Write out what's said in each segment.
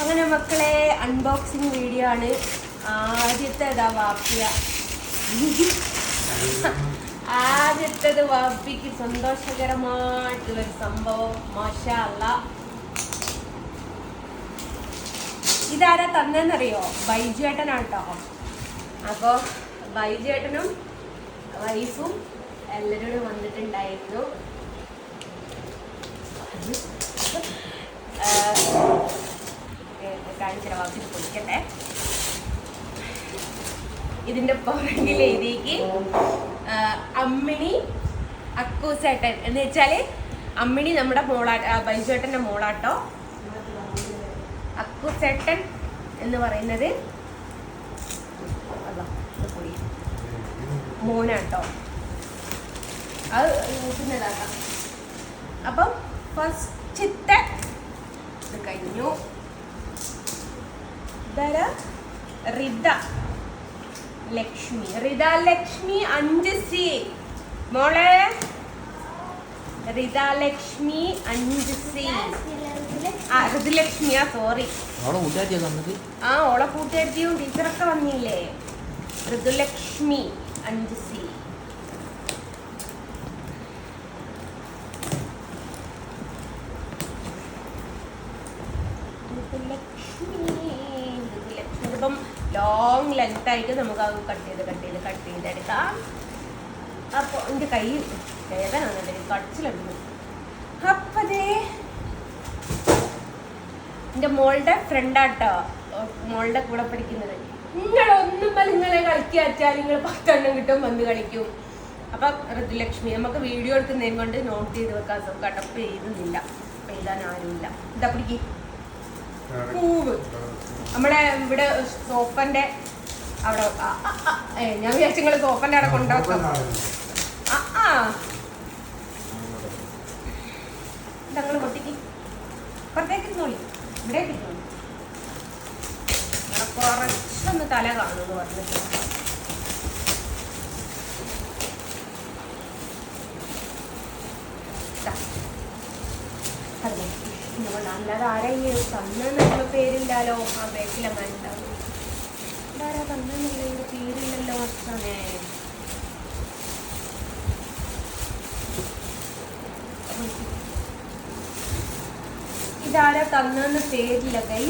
അങ്ങനെ മക്കളെ unboxing video ആണ്. ആദ്യത്തേതാ വാപ്പിയ. ആദ്യത്തേത് വാപ്പിക്ക് സന്തോഷകരമായിട്ടുള്ളൊരു സംഭവം. മാഷാ അല്ലാഹ്. ഇതാരാ തന്നെന്നറിയോ? ബൈജുവേട്ടനാട്ടോ. അപ്പോൾ ബൈജുവേട്ടനും വൈഫും എല്ലാവരും വന്നിട്ടുണ്ടായിരുന്നു. കാണിച്ചിട്ട് വാക്കി പൊളിക്കട്ടെ. ഇതിന്റെ പുറകിൽ എഴുതിക്ക് അമ്മിണി അക്കൂസേട്ടൻ എന്ന് വെച്ചാല് അമ്മിണി നമ്മുടെ ബൈജുവേട്ടന്റെ മോളാട്ടോ. അക്കൂസേട്ടൻ എന്ന് പറയുന്നത് മോനാട്ടോ. അത് പിന്നെതാക്കാം. അപ്പം ഫസ്റ്റത്തെ ഇത് കഴിഞ്ഞു. റിത ലക്ഷ്മി 5C മോളെ. റിത ലക്ഷ്മി 5C. ഋതുലക്ഷ്മിയാ, സോറി. ഓളെ കൂട്ടുകാരിയും ടീച്ചറൊക്കെ വന്നില്ലേ. ഋതുലക്ഷ്മി 5C. ഇപ്പം ലോങ് ലെങ്ത് ആയിട്ട് നമുക്ക് അത് കട്ട് ചെയ്തെടുക്കാം. അപ്പോൾ എൻ്റെ കൈ വേദന കടിച്ചിലുണ്ട്. അപ്പതേ എൻ്റെ മോളുടെ ഫ്രണ്ടാട്ടോ, മോളുടെ കൂടെ പഠിക്കുന്നത്. നിങ്ങളൊന്നും നിങ്ങളെ കളിക്കുക വെച്ചാൽ നിങ്ങൾ 10 കിട്ടും വന്ന് കളിക്കും. അപ്പം ഋതുലക്ഷ്മി നമുക്ക് വീഡിയോ എടുക്കുന്നതിനെ കൊണ്ട് നോട്ട് ചെയ്ത് വെക്കാൻ കട്ടപ്പ് ചെയ്യുന്നില്ല, എഴുതാൻ ആരുമില്ല. ഇതാ പിടിക്ക്. പൂവ് നമ്മളെ ഇവിടെ സോഫന്റെ അവിടെ. ഞാൻ വിചാരിച്ചു നിങ്ങൾ സോഫന്റെ അവിടെ കൊണ്ടുവെക്കാം. ഞങ്ങൾ പൊട്ടിക്ക് പുറത്തേക്ക് ഇരുന്നോളി, ഇവിടെ ഇരുന്നോളി. കുറച്ചൊന്ന് തല കാണുമെന്ന് പറഞ്ഞിട്ട് അല്ലാതെ ആരെങ്കിലും തന്നെന്നുള്ള പേരില്ലാലോ. ആ ബാക്കിലങ്ങനെ ഉണ്ടാവും. ഇതാരാ തന്നെന്നുള്ള പേരില്ലല്ലോ. അച്ഛനെ ഇതാരാ തന്നെന്ന് പേരില്ല കൈ.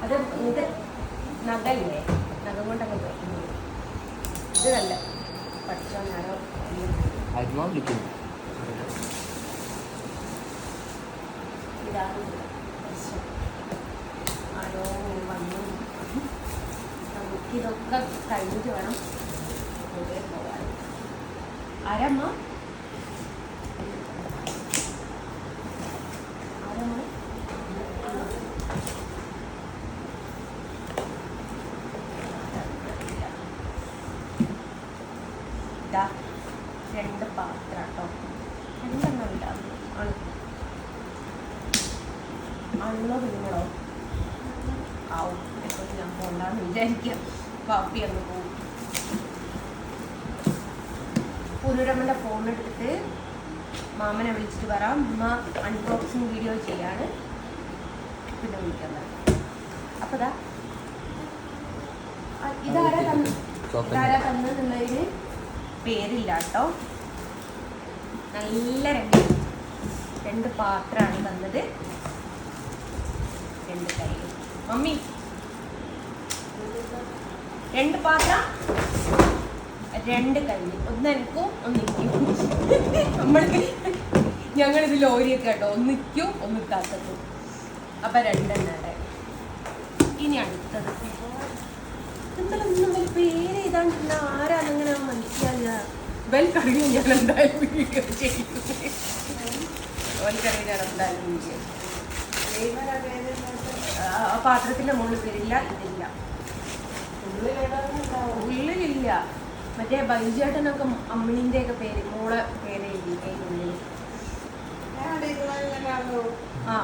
അത് ഇത് നഖല്ലേ, നഖം കൊണ്ടൊക്കെ പോയി. ഇത് നല്ല പഠിച്ചോ ഞാനോ ആരോ വന്നു. നമുക്കിതൊക്കെ കഴിഞ്ഞിട്ട് വേണം പോകാൻ. ആരമ്മ ഇതാ 2 പാത്രം കേട്ടോ. 2 ഉണ്ടാകും. ആണല്ലോ നിങ്ങളോ ആവും. എപ്പോൾ ഞാൻ പോകണ്ടെന്ന് വിചാരിക്കാം. പാപ്പി അങ്ങ് പോകും. പുനരമ്മൻ്റെ ഫോൺ എടുത്തിട്ട് മാമനെ വിളിച്ചിട്ട് പറയാം അമ്മ അൺബോക്സിങ് വീഡിയോ ചെയ്യാണ്, പിന്നെ വിളിക്കാൻ പറയാം. അപ്പോൾ ഇതാരാ തന്നെന്നുള്ളതിന് പേരില്ല കേട്ടോ. നല്ല 2 പാത്രമാണ് തന്നത്. 2 കൈ മമ്മി 2 പാത്രം 2 കൈ. ഒന്ന് എനിക്കും ഒന്നിക്കും. നമ്മൾക്ക് ഞങ്ങളിത് ലോറിയൊക്കെ കേട്ടോ. ഒന്നിക്കും ഒന്നിക്കാത്തതും. അപ്പം 2 ഇനി അടുത്തത് എന്തെങ്കിലും പേര് ചെയ്താണ്ടില്ല. ആരാന്നങ്ങനെ മനസ്സിലാകുക. വെൽക്കറിയും ഞാൻ എന്തായാലും വീഡിയോ ചെയ്യുന്നത്. വെൽക്കറിയും ഞാൻ എന്തായാലും വീഡിയോ. ആ പാത്രത്തിൻ്റെ മുകളിൽ പേരില്ല, ഇതില്ല, ഉള്ളിലില്ല. മറ്റേ ബൈജേട്ടനൊക്കെ അമ്മിണിൻ്റെ ഒക്കെ പേര്, മോളെ പേര് എഴുതിയിട്ടുള്ളിൽ.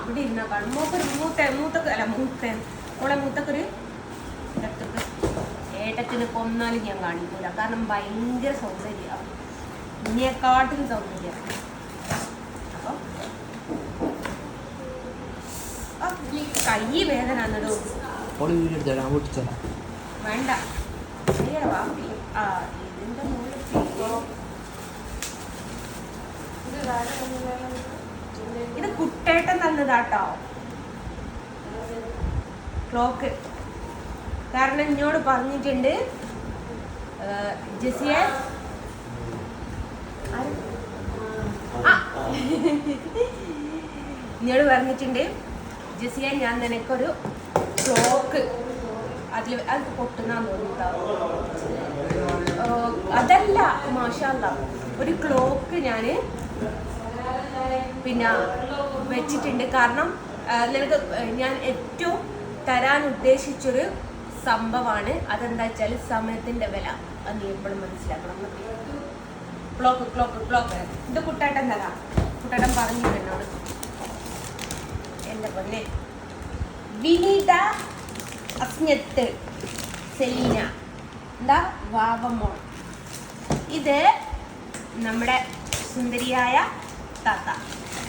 ഇവിടെ ഇരുന്നാ കാണും. മോളെ മൂത്തൊക്കൊരു ഏട്ടത്തിന് കൊന്നാലും ഞാൻ കാണിക്കൂല. കാരണം ഭയങ്കര സൗന്ദര്യമാണ്, ഇതിനെക്കാട്ടിലും സൗന്ദര്യം. അപ്പം കൈ വേദന എന്നടോ വേണ്ട. ഇതിന്റെ ഇത് കുട്ടേട്ടൻ തന്നതാട്ടോ ക്ലോക്ക്. കാരണം എന്നോട് പറഞ്ഞിട്ടുണ്ട് ജെസിയെ എന്നോട് പറഞ്ഞിട്ടുണ്ട് ജെസിയെ ഞാൻ നിനക്കൊരു ക്ലോക്ക് അത് പൊട്ടുന്നാന്ന് തോന്നുന്നുണ്ടാവും. അതല്ല മാഷാല്ല ഒരു ക്ലോക്ക് ഞാൻ പിന്നെ വെച്ചിട്ടുണ്ട്. കാരണം നിനക്ക് ഞാൻ ഏറ്റവും തരാൻ ഉദ്ദേശിച്ചൊരു സംഭവമാണ്. അതെന്താ വെച്ചാൽ സമയത്തിന്റെ വില. അത് നീ എപ്പോഴും മനസ്സിലാക്കണം. ക്ലോക്ക് ക്ലോക്ക് ക്ലോക്ക് ഇത് കുട്ടേട്ടൻ തരാം. കുട്ടേട്ടൻ പറഞ്ഞു എന്നോട്. എൻ്റെ പൊന്നെ വിനീത അസ്ഞത്ത് സെലീന എന്താ വാവമോൾ. ഇത് നമ്മുടെ സുന്ദരിയായ താത്ത.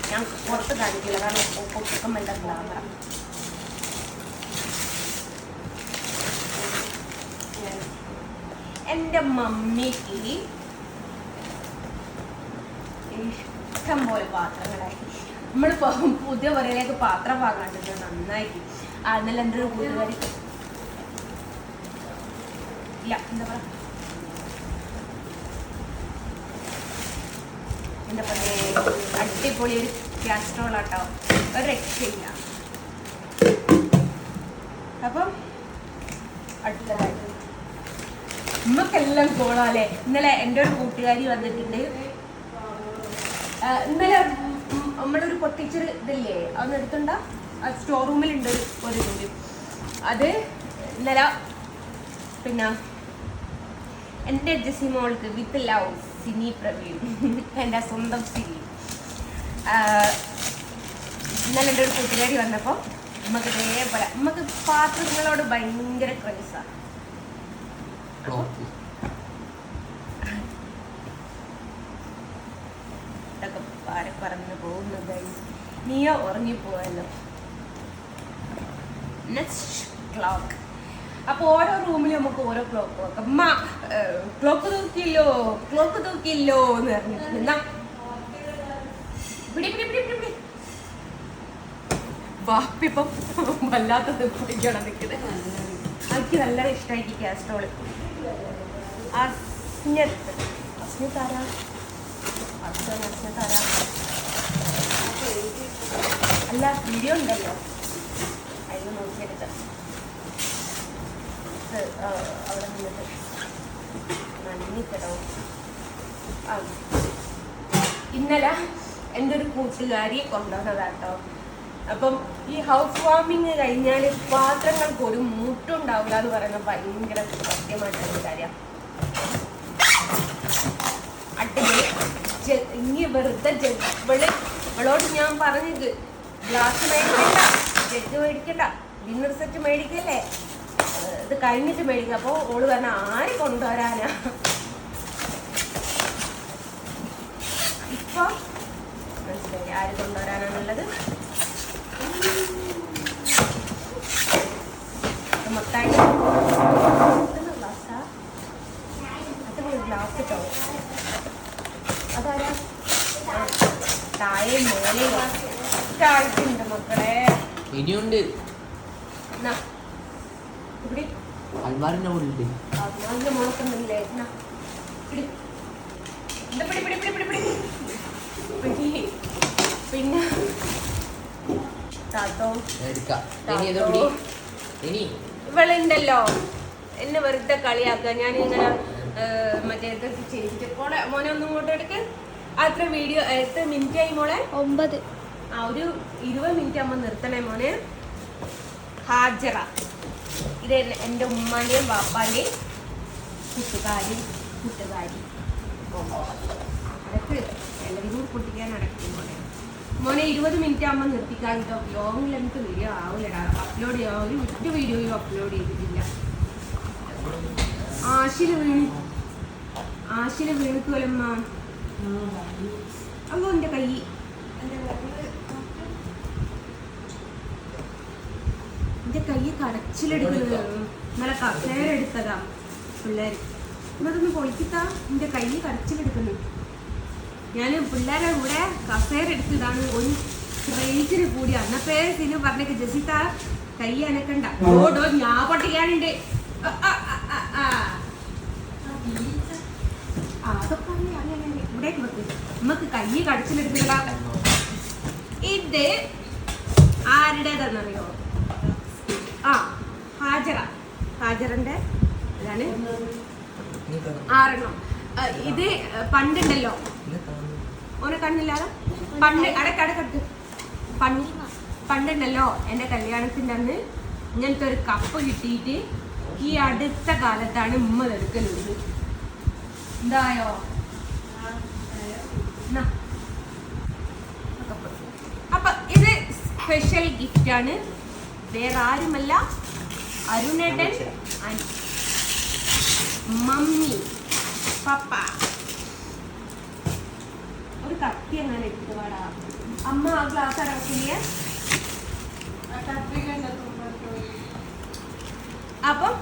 ഞാൻ പുറത്ത് കാണിക്കില്ല കാരണം പൊക്കം എൻ്റെ ഗ്ലാമറ. എൻ്റെ മമ്മിക്ക് ഇഷ്ടം പോലെ പാത്രങ്ങളായി. നമ്മൾ പുതിയ പുറയിലേക്ക് പാത്രം വാങ്ങാണ്ടിട്ട് നന്നായിട്ട്. അതിൽ എൻ്റെ ഒരു കൂട്ടുകാരി ഇല്ല എന്താ പറയാ എൻ്റെ പൊന്നെ അടിപൊളി ഒരു കാസ്ട്രോൾ ആട്ടോ. ഒരു രക്ഷയില്ല. അപ്പം അടുത്തതായിട്ട് നമുക്കെല്ലാം കോളാല്ലേ. ഇന്നലെ എൻ്റെ ഒരു കൂട്ടുകാരി വന്നിട്ടുണ്ട്. ഇന്നലെ നമ്മളൊരു പൊട്ടിച്ചൊരു ഇതില്ലേ അതൊന്നും എടുത്തുണ്ട സ്റ്റോർ റൂമിലുണ്ട് ഒരു റൂമിൽ. അത് ഇന്നലെ പിന്നെ എൻ്റെ ജെസി മോൾക്ക് വിത്ത് ലവ് സിനി പ്രവീൺ എൻ്റെ സ്വന്തം സിനി ഇന്നലെ എൻ്റെ ഒരു കൂട്ടുകാരി വന്നപ്പോൾ നമുക്ക് ഇതേപോലെ നമുക്ക് പാത്രങ്ങളോട് ഭയങ്കര ക്രൈസാണ്. ഇതൊക്കെ പറന്ന് പോകുന്നത് നീയോ ഉറങ്ങിപ്പോവല്ലോ. Next clock. അപ്പൊ ഓരോ റൂമിലും നമുക്ക് ഓരോ ക്ലോക്ക് വെക്കാം. അമ്മ ക്ലോക്ക് തൂക്കിയില്ലോ ക്ലോക്ക് തൂക്കിയില്ലോ എന്ന് പറഞ്ഞിട്ടുണ്ട്. എന്നാ പിടി പിടി പിടി പിടി പിടി. വാപ്പിപ്പം വല്ലാത്തത് പിടിക്കണം നിൽക്കുന്നത്. എനിക്ക് നല്ല ഇഷ്ടമായിട്ട് കാസ്ട്രോള്. അസ്നത്താരാ അല്ല വീഡിയോ ഉണ്ടല്ലോ അതിൽ നോക്കിയെടുത്ത് അവിടെ നിന്നിട്ട് നന്ദിക്കടോ. ഇന്നലെ എൻ്റെ ഒരു കൂട്ടുകാരിയെ കൊണ്ടുവന്നതാട്ടോ. അപ്പം ഈ ഹൗസ് വാമിങ് കഴിഞ്ഞാൽ പാത്രങ്ങൾക്ക് ഒരു മുട്ടുണ്ടാവില്ല എന്ന് പറയുന്നത് ഭയങ്കര സത്യമായിട്ടുള്ള കാര്യമാണ്. അടിപൊളി. ഇനി വെറുതെ ഇവളോട് ഞാൻ പറഞ്ഞത് ഗ്ലാസ് മേടിക്കണ്ട, ജഗ് മേടിക്കണ്ട, ഡിന്നർ സെറ്റ് മേടിക്കല്ലേ, ഇത് കഴിഞ്ഞിട്ട് മേടിക്കുക. അപ്പോൾ ഓള് പറഞ്ഞ ആര് കൊണ്ടുവരാനാ. ഇപ്പൊ മനസ്സിലായി ആര് കൊണ്ടുവരാനാന്നുള്ളത്. മൊത്തമായിട്ട് ഗ്ലാസ് കിട്ടോ. അതാരാ താഴെ മേലെ ആയിട്ടുണ്ട് മക്കളെ. ഇനിയുണ്ട് ഇവിടെ അൽമാറിന്റെ മുകളിലുണ്ട്. അൽമാറിന്റെ മുളക്കൊന്നുമില്ലേ. പിന്നെ ഇവളുണ്ടല്ലോ എന്നെ വെറുതെ കളിയാക്കുക. ഞാൻ ഇങ്ങനെ മറ്റേ ഇതൊക്കെ ചെയ്തിട്ട് മോളെ മോനെ ഒന്നും ഇങ്ങോട്ട് എടുക്ക്. അത്ര വീഡിയോ എത്ര മിനിറ്റ് ആയി മോളെ? 9. ഒരു 20 മിനിറ്റ് ആകുമ്പോൾ നിർത്തണേ മോനെ. ഹാജറ ഇത് എൻ്റെ ഉമ്മാൻ്റെയും ബാപ്പാൻ്റെയും കൂട്ടുകാരി അതൊക്കെ എല്ലാവരും പൊട്ടിക്കാൻ നടക്കും മോനെ. മോനെ 20 മിനിറ്റ് ആകുമ്പോൾ നിർത്തിക്കാൻ കേട്ടോ. ലോങ് ലെങ്ത് വീഡിയോ ആവില്ലടാ. അപ്ലോഡ് ചെയ്യാം. ഒരു വീഡിയോയും അപ്ലോഡ് ചെയ്തിട്ടില്ല. ആശില് വീണിക്കുമല്ലമ്മ. അല്ലോ എൻ്റെ കൈ എന്റെ കൈ കടച്ചിലെടുക്കുന്നത് ഇന്നലെ കസേര എടുത്തതാ പിള്ളേർ. എന്നതൊന്ന് പൊളിച്ചിട്ടാ എന്റെ കൈ കടച്ചിലെടുക്കുന്നു. ഞാൻ പിള്ളേരെ കൂടെ കസേര എടുത്തതാണ് ഒരു റേഞ്ചിന് കൂടി. അന്നപ്പേ സിനു പറഞ്ഞേക്ക് ജസിത്ത കൈ അനക്കണ്ട, ഓടോ ഞാൻ പൊട്ടിക്കാനുണ്ട്. അതൊക്കെ ഇവിടേക്ക് വെക്ക്. നമുക്ക് കൈ കടച്ചിലെടുത്തിടാ. ഇത് ആരുടേതെന്നറിയോ? ഹാജറിന്റെ ഇതാണ് 6 ഇത് പണ്ടുണ്ടല്ലോ, ഓനെ കണ്ണില്ലാതെ പണ്ടുണ്ടല്ലോ എൻ്റെ കല്യാണത്തിൻ്റെ അന്ന് ഇങ്ങനത്തെ ഒരു കപ്പ് കിട്ടിയിട്ട് ഈ അടുത്ത കാലത്താണ് ഉമ്മ എടുക്കലുള്ളത്. എന്തായോ അപ്പൊ ഇത് സ്പെഷ്യൽ ഗിഫ്റ്റാണ്. വേറെ ആരുമല്ല, അരുണേട്ടൻ, മമ്മി, പപ്പ. ഒരു കത്തി അങ്ങനെ എടുത്തു പാടാ. അമ്മ ആ ഗ്ലാസ് അടക്കില്ലേ? അപ്പം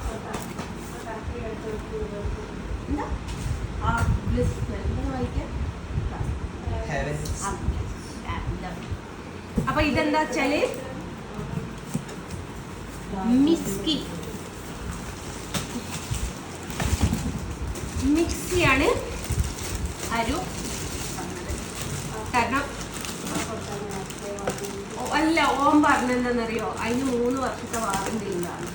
എന്താ വായിക്കാൻ? അപ്പൊ ഇതെന്താ വെച്ചാല് മിക്സിയാണ് അരു. കാരണം അല്ല, ഓൻ പറഞ്ഞെന്താന്നറിയോ, അതിന് 3 വർഷത്തെ വാറണ്ടി ഇല്ലാണ്.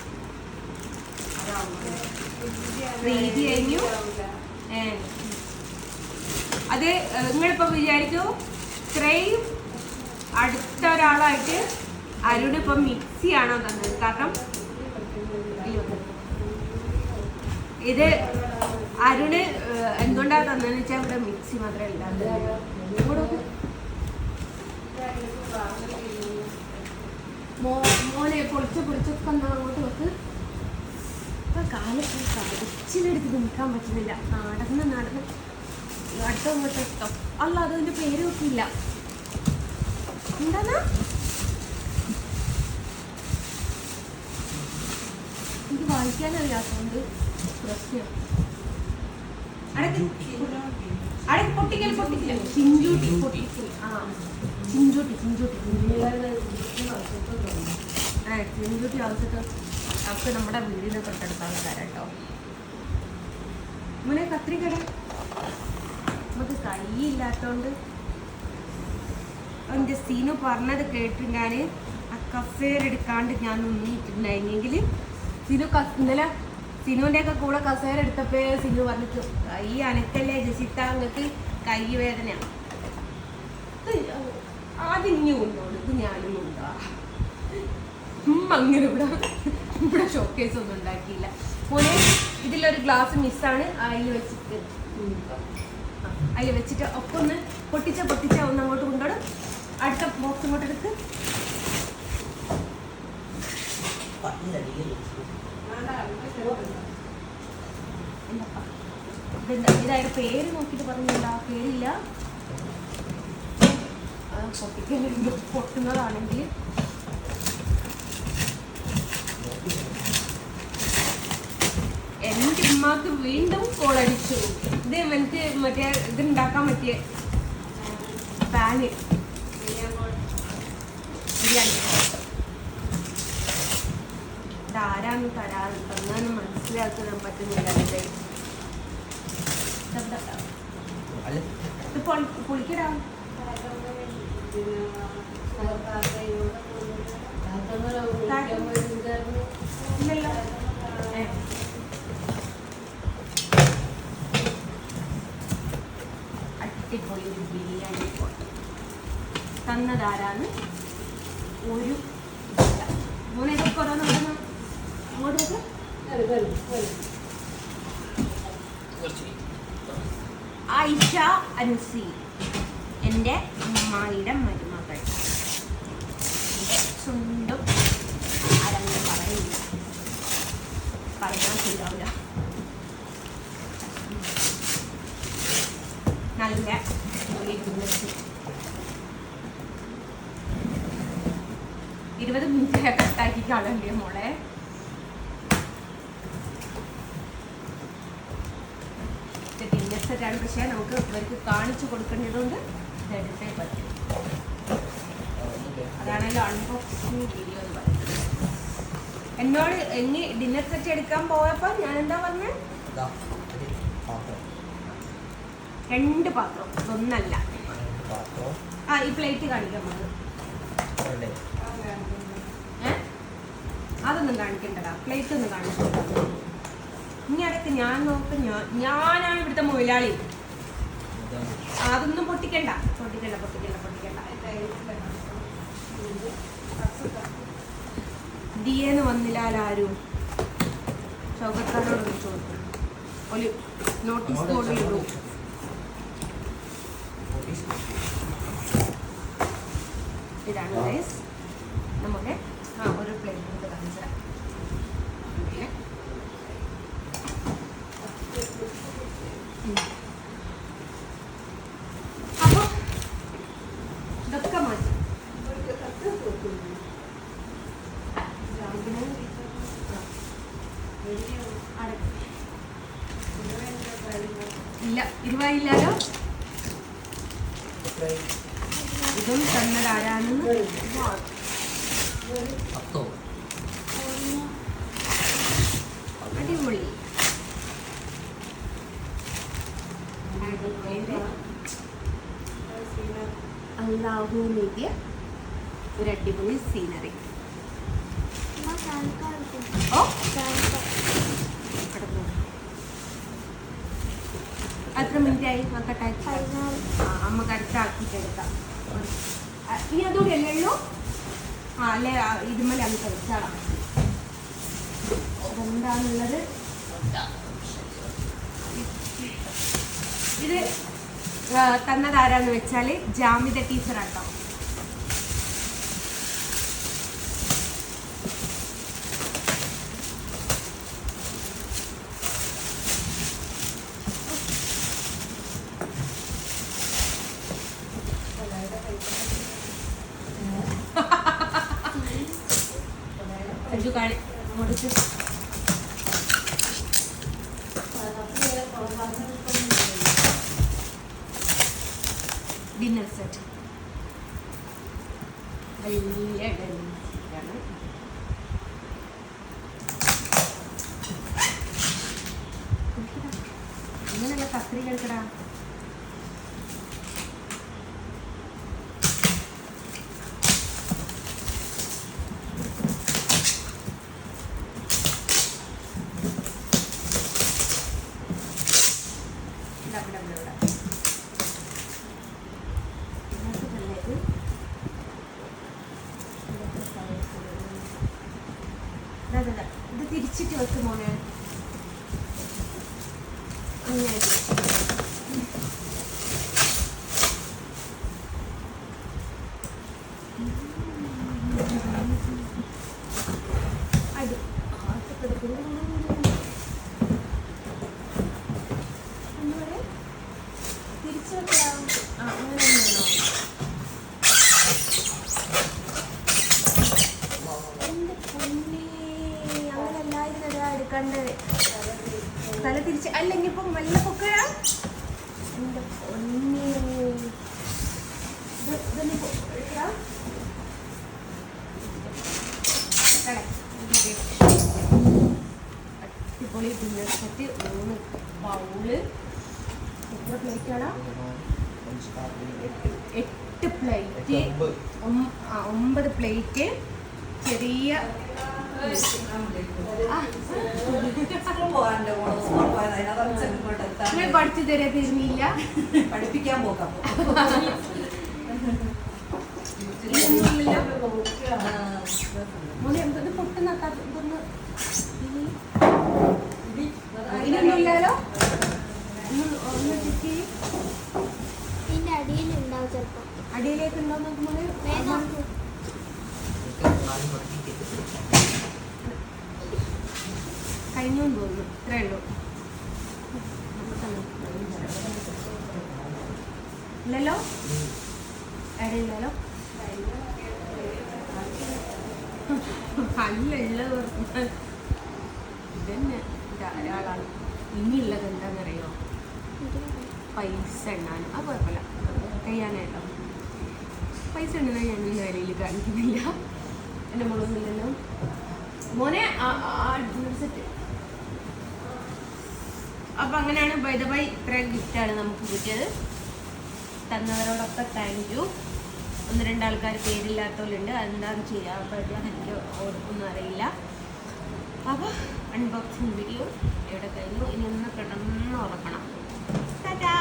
പ്രീതി കഴിഞ്ഞു. അത് നിങ്ങളിപ്പോ വിചാരിക്കൂ ഇത്രയും അടുത്ത ഒരാളായിട്ട് അരുണ് ഇപ്പൊ മിക്സിയാണോ തന്നത്? കാരണം ഇത് അരുണ് എന്തുകൊണ്ടാ തന്നതെന്ന് വെച്ചാൽ ഇവിടെ മിക്സി മാത്രമേ ഇല്ലാതെ. മോനെ പൊളിച്ചൊക്കെ അങ്ങോട്ട് വെക്ക്. ഇപ്പൊ കാലത്ത് കടിച്ചിലെടുത്ത് നിൽക്കാൻ പറ്റുന്നില്ല. നടന്ന് അടുത്തങ്ങോട്ടോ. അല്ല, അതിന്റെ പേര് വെക്കില്ല. എന്താ എനിക്ക് വായിക്കാനറിയാത്തോണ്ട് പ്രശ്നം. പൊട്ടിക്കൽ ചിഞ്ചൂട്ടി പൊട്ടിക്കൽ. ചിഞ്ചൂട്ടി ആവശ്യത്തെ അവർക്ക് നമ്മുടെ വീടിനെ തൊട്ടടുത്ത ആൾക്കാരാട്ടോ. മോനെ കത്രികട നമുക്ക് കൈയില്ലാത്തോണ്ട് എൻ്റെ സീനു പറഞ്ഞത് കേട്ട് ഞാൻ ആ കസേര എടുക്കാണ്ട് ഞാൻ നിന്നിട്ടുണ്ടായിരുന്നെങ്കിൽ ഇന്നലെ സിനുവിൻ്റെ ഒക്കെ കൂടെ കസേര എടുത്തപ്പോ സിനു പറഞ്ഞിട്ട് കൈ അനക്കല്ലേ ജസിത്ത, അങ്ങക്ക് കൈ വേദന. അതിഞ്ഞു കൊണ്ടോളൂ, ഇത് ഞാനും കൊണ്ടാ. അങ്ങനെ ഇവിടെ ഷോക്കേസ് ഒന്നും ഉണ്ടാക്കിയില്ല. മോനെ ഇതിലൊരു ഗ്ലാസ് മിസ്സാണ്. അതിൽ വെച്ചിട്ട് ഒക്കെ ഒന്ന് പൊട്ടിച്ച ഒന്ന് അങ്ങോട്ട് കൊണ്ടോടും. അടുത്ത ബോക്സ് ഇങ്ങോട്ട് എടുത്ത്. ഇതായത് പേര് നോക്കിട്ട് പറഞ്ഞില്ല, പേരില്ല. പൊട്ടുന്നതാണെങ്കിൽ എൻ്റെ ഉമ്മാക്ക് വീണ്ടും കോളടിച്ചു. ഇത് എനിക്ക് മറ്റേ ഇതുണ്ടാക്കാൻ പറ്റിയ പാന് ബിരിയാണി. ഇതാരാന്ന് തന്നാന്ന് മനസ്സിലാക്കാൻ പറ്റുന്നില്ല. ഇത് പൊളിക്കടാ. അടിപൊളി ഒരു ബിരിയാണി തന്നതാരാന്ന് ഒരു മോനെ ഇതൊക്കെ ഓരോന്ന് അങ്ങോട്ട് ആയിഷ അൻസി, എൻ്റെ അമ്മായിയുടെ മരുമകൾ. എൻ്റെ സ്വന്തം ആരെങ്കിലും പറയില്ല, പറഞ്ഞാൽ ശരിയാവില്ല. നല്ല 20 മിനിറ്റ് കട്ടാക്കി കാണണ്ടേ മോളെ. ഡിന്നർ സെറ്റാണ്, പക്ഷേ നമുക്ക് ഇവർക്ക് കാണിച്ചു കൊടുക്കേണ്ടതുകൊണ്ട് എടുത്തേ പറ്റും. അതാണല്ലോ അൺബോക്സിങ് വീഡിയോ എന്ന് പറയുന്നത്. എന്നോട് ഇനി ഡിന്നർ സെറ്റ് എടുക്കാൻ പോയപ്പോൾ ഞാൻ എന്താ പറഞ്ഞത്? 2 പാത്രം, ഒന്നല്ല. ആ ഈ പ്ലേറ്റ് കാണിക്കാൻ പോകുന്നത് അതൊന്നും കാണിക്കണ്ടടാ, പ്ലേറ്റ് ഒന്നും കാണിക്കണ്ട. ഇനി അടക്ക് ഞാൻ നോക്കും, ഞാനാണ് ഇവിടുത്തെ മൊയിലാളി. അതൊന്നും പൊട്ടിക്കണ്ട. ഡിയെന്ന് വന്നില്ലാരും ചൗകക്കാരോട് ചോദിക്കും. ഒരു നോട്ടീസ് ബോർഡിൽ ഇടും. ഇതാണ് ഗൈസ് നമ്മുടെ ഒരു പ്ലേറ്റ് കൊണ്ട് കാണിച്ചാൽ അപ്പോൾ ഇതൊക്കെ മാറ്റി ഇല്ല, ഇരുവായില്ലാലോ. ഇതും തന്നതാരാണെന്ന് അടിപൊളി. അല്ലാഹു നേടിയ ഒരു അടിപൊളി സീനറി. ഓ എത്ര മിനിറ്റ് ആയി? അമ്മക്ക് അടുത്താക്കിട്ടെടുക്കാം. ഇനി അതുകൂടി അല്ലേ ഉള്ളൂ? അല്ലേ ഇതുമല്ല നമുക്ക് വെച്ചാളാം. എന്താണുള്ളത്? ഇത് തന്നതാരാന്ന് വെച്ചാല് ജാമിദ ടീച്ചറാട്ടോ. ഡിന്നർ സെറ്റ് വലിയ ഡെലിയാണ്. ഇങ്ങനെയുള്ള കത്രിക എടുക്കടാ. ഇത് തിരിച്ചിട്ട് വെക്കും മോനെ. തിരിച്ചു വെക്കാം. അങ്ങനെ എടുക്കണ്ടത് തല തിരിച്ച് അല്ലെങ്കിൽ ഇപ്പം നല്ല പൊക്കഴ. എൻ്റെ പൊന്നേ, ഇതൊന്ന് എടുക്കടാ. അടിപൊളി ഡിന്നർ സെറ്റ്. 3 ബൗള്. എത്ര പ്ലേറ്റാണ്? 8 പ്ലേറ്റ്. 9 പ്ലേറ്റ്. ചെറിയ പഠിച്ചു തരാൻ തീർന്നില്ല. പഠിപ്പിക്കാൻ പോകാം. ഇതൊന്നുമില്ലല്ലോ. അടിയിലുണ്ടാവും ചിലപ്പോ. അടിയിലേക്ക് ഉണ്ടോ നോക്കുമ്പോൾ കഴിഞ്ഞു തോന്നുന്നു. ഇത്രേ ഉള്ളൂ. ഇല്ലല്ലോ, ഇടയില്ലല്ലോ. കല്ലുള്ളത് ഇതന്നെ ധാരാളമാണ്. ഇനിയുള്ളത് എന്താണെന്നറിയോ? പൈസ എണ്ണാനും. അത് കുഴപ്പമില്ല, കഴിയാനായിട്ടോ. പൈസ എണ്ണാൻ ഞാൻ നിലയിൽ കാണിക്കുന്നില്ല. എൻ്റെ മുളകൊന്നുമില്ലല്ലോ മോനെ. സെറ്റ്. അപ്പം അങ്ങനെയാണ് ബൈ ദ ബൈ ഇത്ര ഗിഫ്റ്റാണ് നമുക്ക് കിട്ടിയത്. തന്നവരോടൊക്കെ താങ്ക് യു. 1-2 ആൾക്കാർ പേരില്ലാത്തവരുണ്ട്, അതെന്താണെന്ന് ചെയ്യാൻ പറ്റുക എനിക്ക് ഒന്നും അറിയില്ല. അപ്പോൾ അൺബോക്സിങ് വീഡിയോ ഇവിടെ കഴിഞ്ഞു. ഇനി ഒന്ന് കിടന്ന് ഉറക്കണം. ടാറ്റാ.